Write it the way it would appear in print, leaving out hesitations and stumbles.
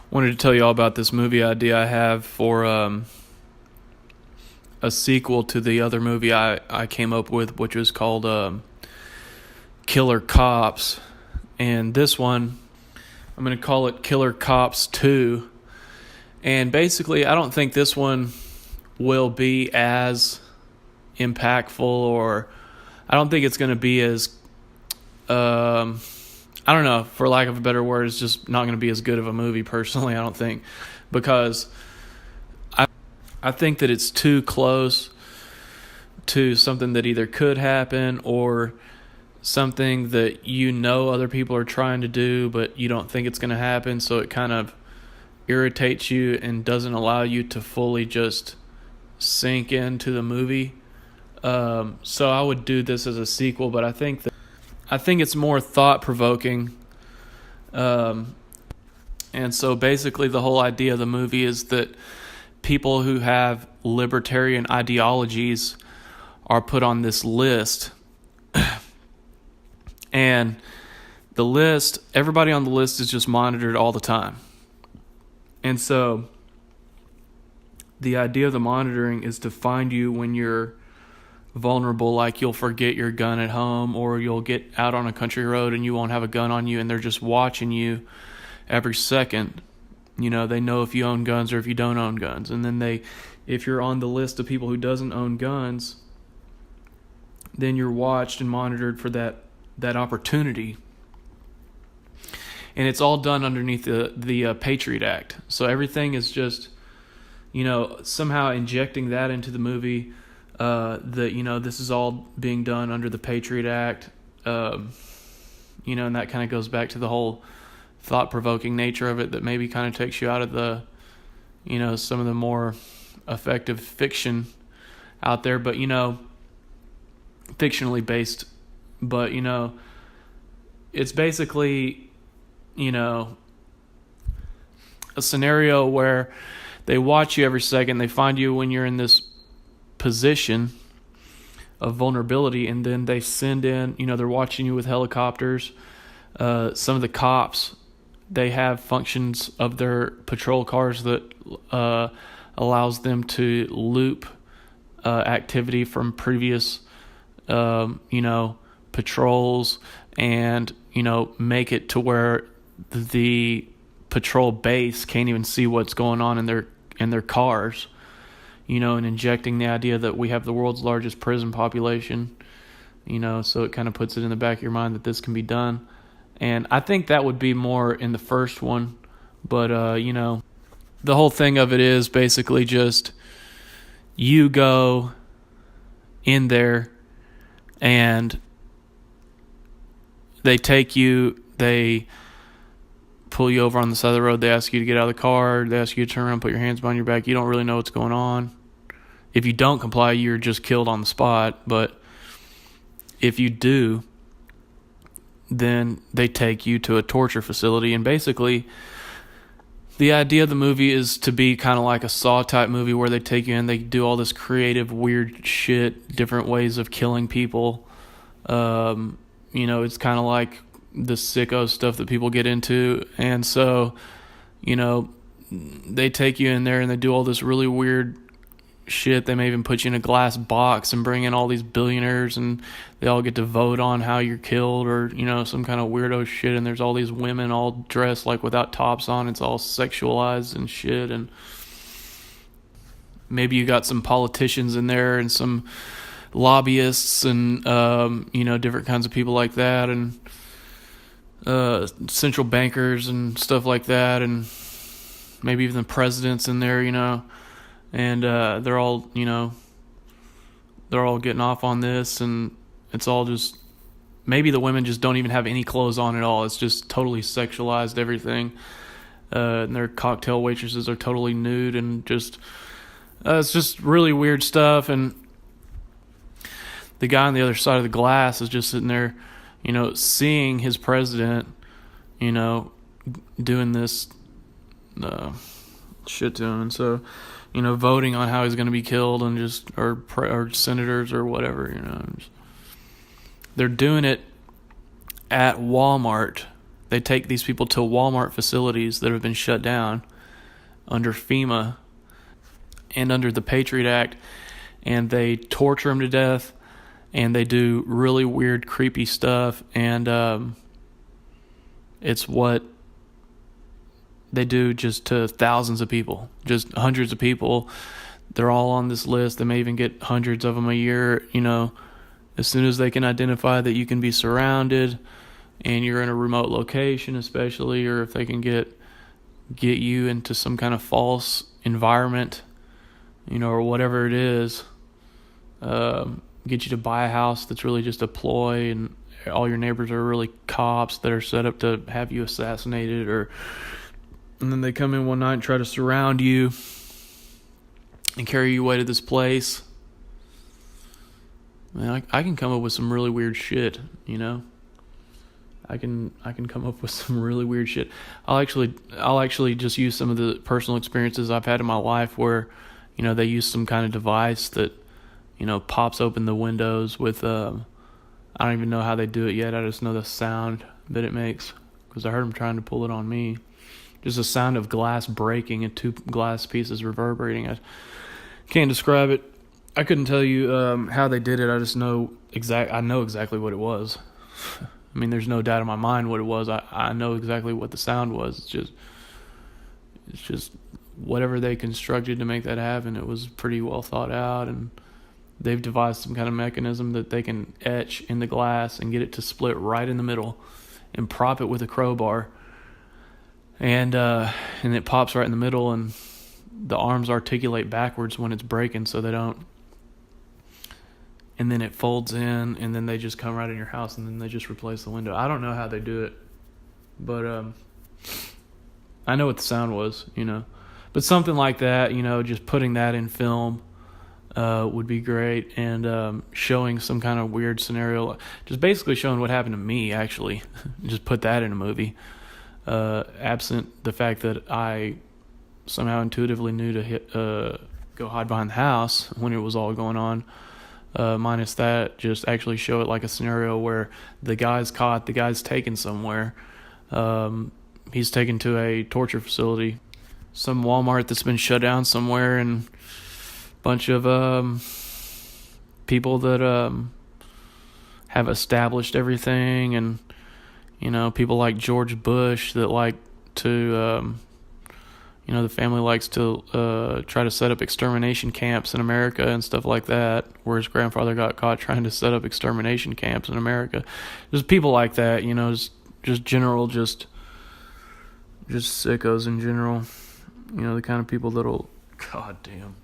Wanted to tell you all about this movie idea I have for a sequel to the other movie I came up with, which was called Killer Cops. And this one, I'm going to call it Killer Cops 2. And basically, I don't think this one will be as impactful, or I don't think it's going to be as, I don't know, for lack of a better word, it's just not going to be as good of a movie personally, I don't think, because I think that it's too close to something that either could happen or something that other people are trying to do, but you don't think it's going to happen, so it kind of irritates you and doesn't allow you to fully just sink into the movie. So I would do this as a sequel, but I think it's more thought-provoking. And so basically the whole idea of the movie is that people who have libertarian ideologies are put on this list. And the list, everybody on the list is just monitored all the time. And so the idea of the monitoring is to find you when you're vulnerable, like you'll forget your gun at home, or you'll get out on a country road and you won't have a gun on you, and they're just watching you every second. They know if you own guns or if you don't own guns. And then if you're on the list of people who doesn't own guns, then you're watched and monitored for that opportunity. And it's all done underneath the Patriot Act. So everything is just, somehow injecting that into the movie, that, this is all being done under the Patriot Act. And that kind of goes back to the whole thought-provoking nature of it, that maybe kind of takes you out of the, some of the more effective fiction out there, but, fictionally based. But, it's basically, a scenario where they watch you every second, they find you when you're in this position of vulnerability, and then they send in, they're watching you with helicopters. Some of the cops, they have functions of their patrol cars that allows them to loop activity from previous patrols, and make it to where the patrol base can't even see what's going on in their cars, and injecting the idea that we have the world's largest prison population, so it kind of puts it in the back of your mind that this can be done. And I think that would be more in the first one, but the whole thing of it is basically just you go in there and they pull you over on the side of the road, they ask you to get out of the car, they ask you to turn around, put your hands behind your back. You don't really know what's going on. If you don't comply, you're just killed on the spot, but if you do, then they take you to a torture facility. And basically the idea of the movie is to be kind of like a Saw type movie, where they take you in, they do all this creative weird shit, different ways of killing people. It's kind of like the sicko stuff that people get into. And so they take you in there and they do all this really weird shit. They may even put you in a glass box and bring in all these billionaires, and they all get to vote on how you're killed, or some kind of weirdo shit. And there's all these women all dressed like without tops on. It's all sexualized and shit. And maybe you got some politicians in there and some lobbyists and different kinds of people like that, and central bankers and stuff like that, and maybe even the president's in there, and they're all getting off on this, and it's all just, maybe the women just don't even have any clothes on at all. It's just totally sexualized, everything. And their cocktail waitresses are totally nude, and just it's just really weird stuff. And the guy on the other side of the glass is just sitting there, seeing his president, doing this shit to him. And so, voting on how he's going to be killed, and just, or senators or whatever, they're doing it at Walmart, They take these people to Walmart facilities that have been shut down under FEMA and under the Patriot Act, and they torture them to death, and they do really weird, creepy stuff, and it's what they do just to thousands of people, just hundreds of people. They're all on this list. They may even get hundreds of them a year, as soon as they can identify that you can be surrounded and you're in a remote location especially, or if they can get you into some kind of false environment, or whatever it is, get you to buy a house that's really just a ploy, and all your neighbors are really cops that are set up to have you assassinated, and then they come in one night and try to surround you and carry you away to this place. Man, I can come up with some really weird shit, I can come up with some really weird shit. I'll actually just use some of the personal experiences I've had in my life where, they use some kind of device that, pops open the windows with, I don't even know how they do it yet. I just know the sound that it makes because I heard them trying to pull it on me. Just a sound of glass breaking and two glass pieces reverberating. I can't describe it. I couldn't tell you how they did it. I just know exactly what it was. I mean, there's no doubt in my mind what it was. I know exactly what the sound was. It's just whatever they constructed to make that happen. It was pretty well thought out, and they've devised some kind of mechanism that they can etch in the glass and get it to split right in the middle and prop it with a crowbar. And it pops right in the middle, and the arms articulate backwards when it's breaking so they don't. And then it folds in, and then they just come right in your house, and then they just replace the window. I don't know how they do it, but I know what the sound was, But something like that, just putting that in film would be great, and showing some kind of weird scenario, just basically showing what happened to me, actually. Just put that in a movie, absent the fact that I somehow intuitively knew to go hide behind the house when it was all going on. Minus that, just actually show it like a scenario where the guy's caught, the guy's taken somewhere. He's taken to a torture facility, some Walmart that's been shut down somewhere, and a bunch of people that have established everything, and people like George Bush that like to the family likes to try to set up extermination camps in America and stuff like that, where his grandfather got caught trying to set up extermination camps in America. There's people like that, just general, just sickos in general. The kind of people that'll, God damn.